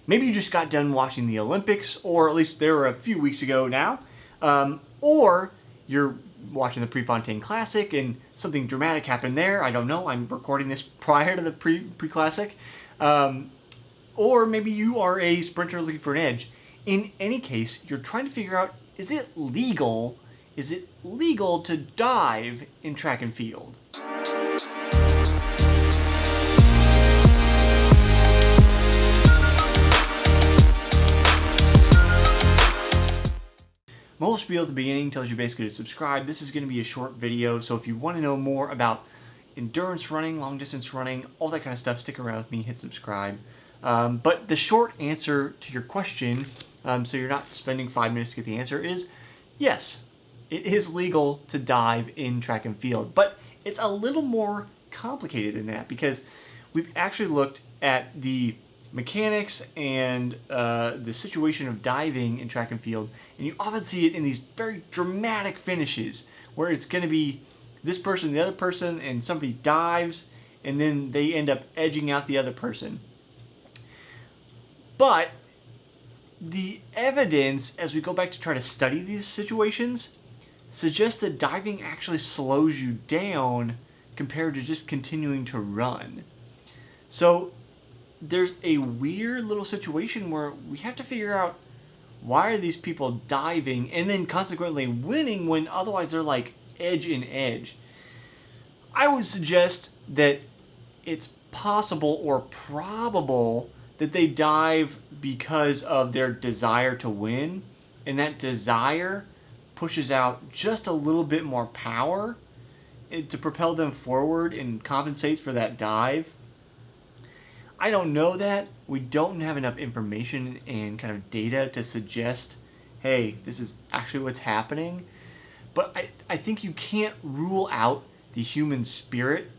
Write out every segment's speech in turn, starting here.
Maybe you just got done watching the Olympics, or at least they were a few weeks ago now. Or you're watching the Prefontaine Classic and something dramatic happened there. I don't know. I'm recording this prior to the pre-classic. Or maybe you are a sprinter looking for an edge. In any case, you're trying to figure out, is it legal to dive in track and field? My whole spiel at the beginning tells you basically to subscribe. This is going to be a short video, so if you want to know more about endurance running, long distance running, all that kind of stuff, stick around with me, hit subscribe. But the short answer to your question, so you're not spending 5 minutes to get the answer, is yes, it is legal to dive in track and field. But it's a little more complicated than that, because we've actually looked at the mechanics and the situation of diving in track and field, and you often see it in these very dramatic finishes where it's going to be this person, the other person, and somebody dives and then they end up edging out the other person. But the evidence, as we go back to try to study these situations, suggests that diving actually slows you down compared to just continuing to run. So there's a weird little situation where we have to figure out, why are these people diving and then consequently winning when otherwise they're like edge in edge? I would suggest that it's possible or probable that they dive because of their desire to win, and that desire pushes out just a little bit more power to propel them forward and compensates for that dive. I don't know that. We don't have enough information and kind of data to suggest, hey, this is actually what's happening. But I think you can't rule out the human spirit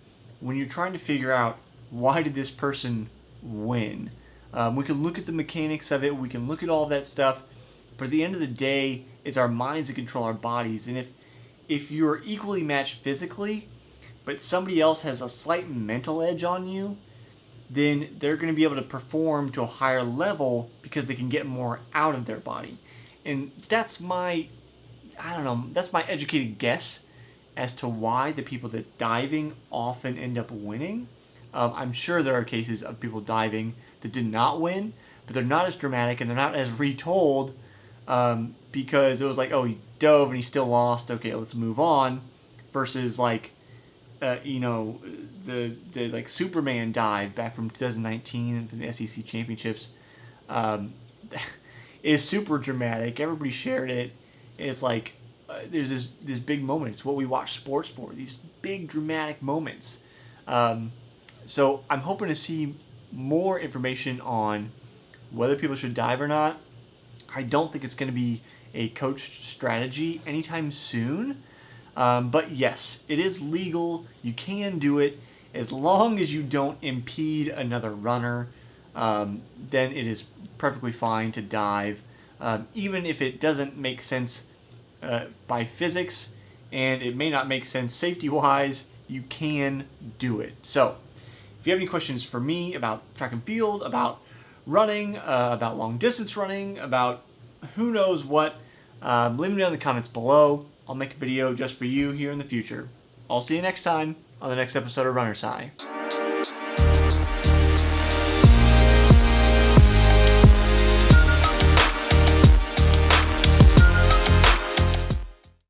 when you're trying to figure out, why did this person win? We can look at the mechanics of it, we can look at all that stuff, but at the end of the day, it's our minds that control our bodies. And if you're equally matched physically, but somebody else has a slight mental edge on you, then they're going to be able to perform to a higher level because they can get more out of their body. And that's my educated guess as to why the people that diving often end up winning. I'm sure there are cases of people diving that did not win, but they're not as dramatic and they're not as retold, because it was like, oh, he dove and he still lost, okay, let's move on, versus like, the like Superman dive back from 2019 from the SEC championships, is super dramatic. Everybody shared it. It's like there's this big moment. It's what we watch sports for. These big dramatic moments. So I'm hoping to see more information on whether people should dive or not. I don't think it's going to be a coached strategy anytime soon. But yes, it is legal. You can do it as long as you don't impede another runner. Then it is perfectly fine to dive, even if it doesn't make sense by physics, and it may not make sense safety-wise. You can do it. So, if you have any questions for me about track and field, about running, about long distance running, about who knows what, leave them down in the comments below. I'll make a video just for you here in the future. I'll see you next time on the next episode of Runner's High.